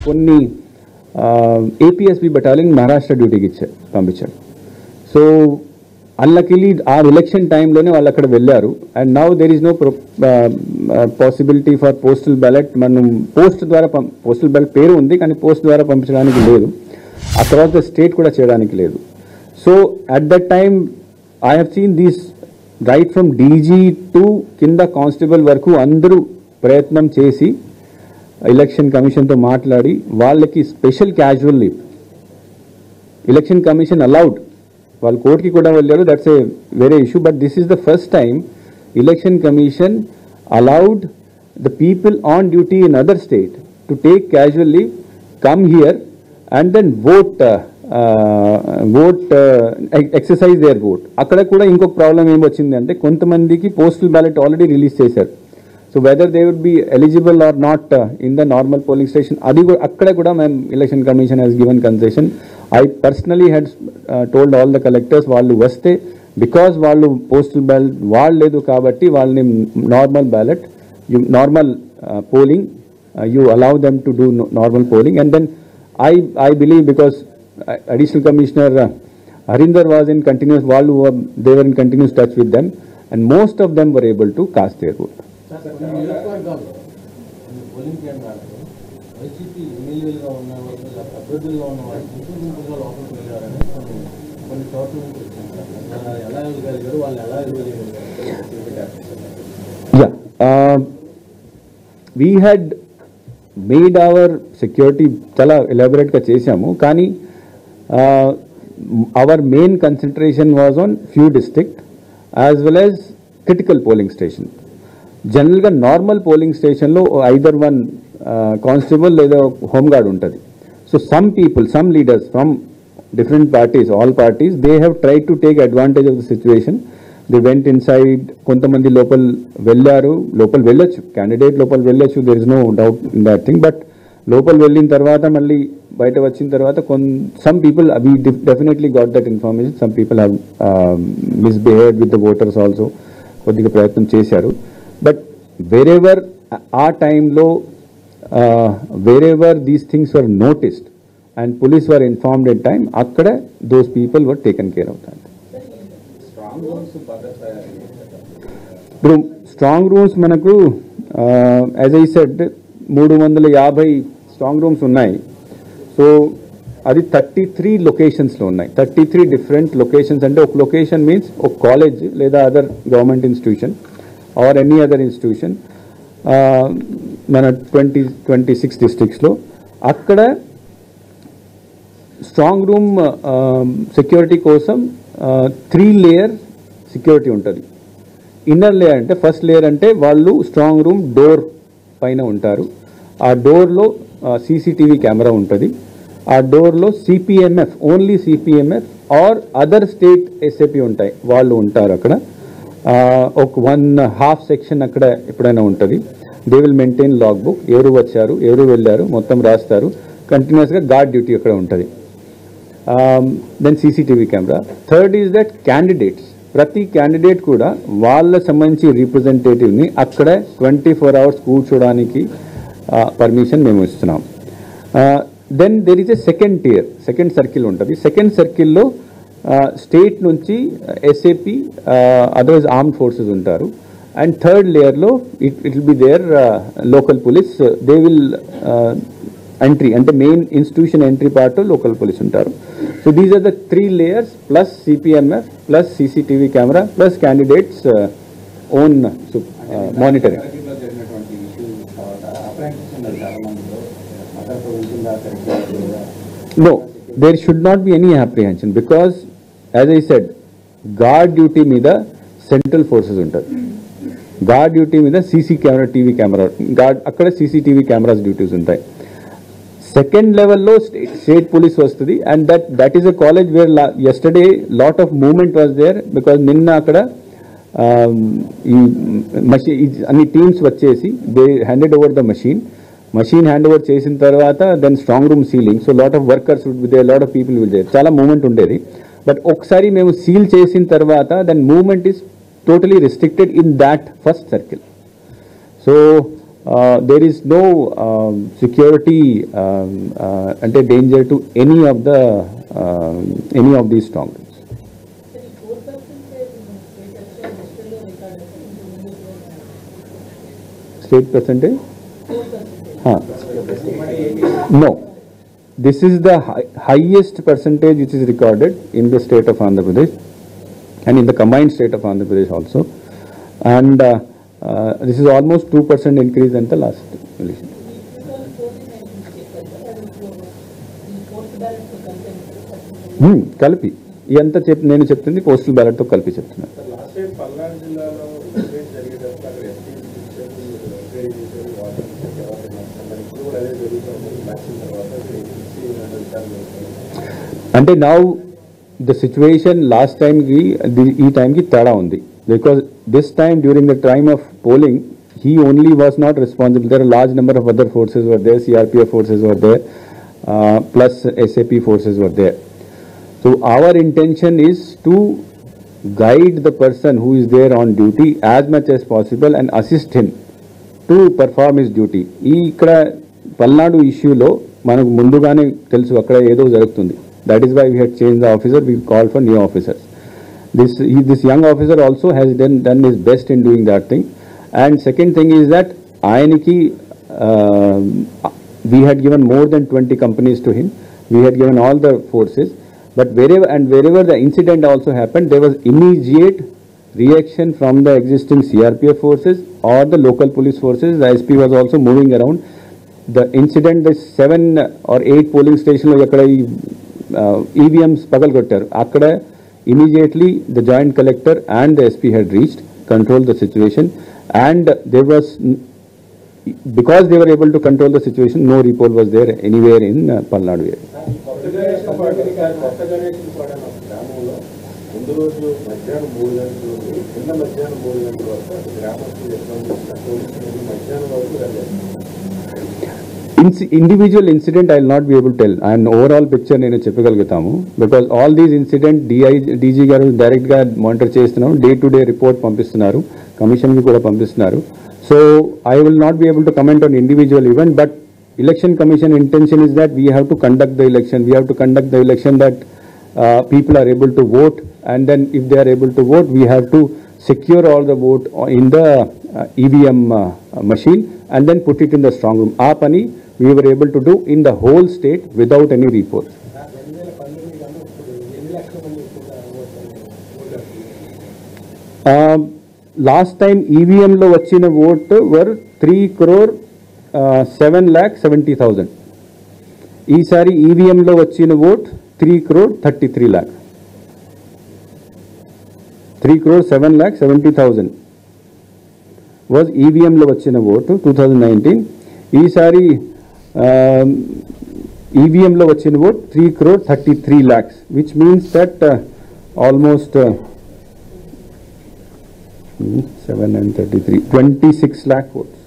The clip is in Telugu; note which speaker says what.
Speaker 1: కొన్ని ఏపీఎస్బి బటాలియన్ మహారాష్ట్ర డ్యూటీకి పంపించాడు. సో అన్లకిలీ ఆ ఎలక్షన్ టైంలోనే వాళ్ళు అక్కడ వెళ్ళారు. And now there is no possibility for postal ballot. మనం పోస్టల్ బ్యాలెట్ పేరు ఉంది కానీ పోస్ట్ ద్వారా పంపించడానికి లేదు. ఆ తర్వాత స్టేట్ కూడా చేయడానికి లేదు. So at that time I have seen these right from DG to కింద కానిస్టేబుల్ వరకు అందరూ ప్రయత్నం చేసి ఎలక్షన్ కమిషన్తో మాట్లాడి వాళ్ళకి special casual leave election commission allowed. వాళ్ళు కోర్టుకి కూడా వెళ్ళారు. దట్స్ ఏ వేరే issue. But this is the first time election commission allowed the people on duty in other state to take casual leave, come here and then exercise their vote. అక్కడ కూడా ఇంకొక ప్రాబ్లం ఏమొచ్చింది అంటే కొంతమందికి పోస్టల్ బ్యాలెట్ ఆల్రెడీ రిలీజ్ చేశారు. So whether they would be eligible or not in the normal polling station అది అక్కడ కూడా మేము election commission has given concession. I personally had told all the collectors వాళ్ళు వస్తే బికాజ్ వాళ్ళు పోస్టల్ బ్యాలెట్ వాళ్ళు లేదు కాబట్టి వాళ్ళని normal ballot normal polling you allow them to do normal polling. And then I believe because additional commissioner Harinder was in continuous they were in continuous touch with them and most of them were able to cast their vote. Yeah, we had made our security chala elaborate ga chesamu kani our main concentration was on few district as well as critical polling station. General ga normal polling station lo either one constable leda home guard untadi. So some people, some leaders from different parties, all parties, they have tried to take advantage of the situation. They went inside, కొంతమంది లోపల వెళ్ళొచ్చు, క్యాండిడేట్ లోపల వెళ్ళొచ్చు, there is no doubt in that thing. But లోపల వెళ్ళిన తర్వాత మళ్ళీ బయట వచ్చిన తర్వాత some people, we definitely got that information, some people have misbehaved with the voters also, కొద్దిగా ప్రయత్నం చేశారు. But wherever ఆ టైంలో wherever these things were noticed and police were informed in time, అక్కడ those people were taken care of that. ఇప్పుడు స్ట్రాంగ్ రూమ్స్ మనకు as I said 350 strong rooms ఉన్నాయి. సో అది 33 లొకేషన్స్లో ఉన్నాయి. 33 డిఫరెంట్ లొకేషన్స్ అంటే ఒక లొకేషన్ మీన్స్ ఒక కాలేజ్ లేదా other government institution or any other institution మన 26 డిస్ట్రిక్ట్స్లో అక్కడ స్ట్రాంగ్ రూమ్ సెక్యూరిటీ కోసం 3 లేయర్ సెక్యూరిటీ ఉంటుంది. ఇన్నర్ లేయర్ అంటే ఫస్ట్ లేయర్ అంటే వాళ్ళు స్ట్రాంగ్ రూమ్ డోర్ పైన ఉంటారు. ఆ డోర్లో సీసీటీవీ కెమెరా ఉంటుంది. ఆ డోర్లో CPMF only CPMF or other state SAP ఉంటాయి, వాళ్ళు ఉంటారు అక్కడ. ఒక 1/2 సెక్షన్ అక్కడ ఎప్పుడైనా ఉంటుంది. They will maintain log book, ఎవరు వచ్చారు ఎవరు వెళ్ళారు మొత్తం రాస్తారు. కంటిన్యూస్గా గార్డ్ డ్యూటీ అక్కడ ఉంటుంది. Then CCTV camera. Third is that candidates, ప్రతి క్యాండిడేట్ కూడా వాళ్ళ సంబంధించి రిప్రజెంటేటివ్ని అక్కడ 24 hours కూర్చోడానికి పర్మిషన్ మేము ఇస్తున్నాం. Then there is a second tier, second circle ఉంటుంది. సెకండ్ సర్కిల్లో స్టేట్ నుంచి ఎస్ఏపీ అదర్వైజ్ ఆర్మ్డ్ ఫోర్సెస్ ఉంటారు. అండ్ థర్డ్ లేయర్లో it will be there local police. They will entry అంటే main institution entry part local police ఉంటారు. So these are the 3 layers plus CPMF plus CCTV camera plus candidates own monitoring. No, there should not be any apprehension because as I said, guard duty మీద సెంట్రల్ ఫోర్సెస్ ఉంటుంది. గార్డ్ డ్యూటీ మీద టీవీ కెమెరా గార్డ్ అక్కడ సీసీటీవీ కెమెరాస్ డ్యూటీస్ ఉంటాయి. సెకండ్ లెవెల్లో స్టేట్ పోలీస్ వస్తుంది. And that is a college where yesterday lot of movement was there because నిన్న అక్కడ ఈ అన్ని టీమ్స్ వచ్చేసి they handed over the machine hand over చేసిన తర్వాత then strong room sealing. So lot of workers would be there, lot of people will there, చాలా మూవ్మెంట్ ఉండేది. బట్ ఒకసారి మేము సీల్ చేసిన తర్వాత then movement is totally restricted in that first circle. So there is no security ante danger to any of these strong rooms. State percentage? No. This is the highest percentage which is recorded in the state of Andhra Pradesh and in the combined state of Andhra Pradesh also. And this is almost 2% increase in the last election. కలిపి ఎంత నేను చెప్తుంది పోస్టల్ బ్యాలెట్ తో కలిపి చెప్తున్నాను. అంటే now the situation last time కి ఈ టైం కి తేడా ఉంది. Because this time during the time of polling, he only was not responsible. There are a large number of other forces were there, CRPF forces were there, plus SAP forces were there. So our intention is to guide the person who is there on duty as much as possible and assist him to perform his duty. ఇక్కడ పల్నాడు ఇష్యూలో మనకు ముందుగానే తెలుసు అక్కడ ఏదో జరుగుతుంది. That is why we had changed the officer, we called for new officers. This young officer also has done his best in doing that thing. And second thing is that Ayaniki, we had given more than 20 companies to him. We had given all the forces. But wherever the incident also happened, there was immediate reaction from the existing CRPF forces or the local police forces. The SP was also moving around. The incident, the 7 or 8 polling stations, EVMs pagalgottaru. Akkada immediately the joint collector and the SP had reached, controlled the situation, and there was, because they were able to control the situation, no report was there anywhere in Palnadu area. Individual incident I will not be able to tell. And overall picture నేను చెప్పగలుగుతాము because all these incident DG గారు డైరెక్ట్ గా మానిటర్ చేస్తున్నారు, డే టు డే రిపోర్ట్ పంపిస్తున్నారు, కమిషన్ కి కూడా పంపిస్తున్నారు. So I will not be able to comment on individual event, but election commission intention is that we have to conduct the election. We have to conduct the election that people are able to vote, and then if they are able to vote, we have to secure all the vote in the EVM machine and then put it in the strong room. Aa pani we were able to do in the whole state without any report. Last time EVM lo vachina vote were 3,07,70,000. Eesari EVM lo vachina vote 3,33,00,000. 3,07,70,000 was EVM lo vachina vote 2019. Eesari EVM lo vachina vote 3,33,00,000, which means that almost 7 and 33, 26 lakh votes.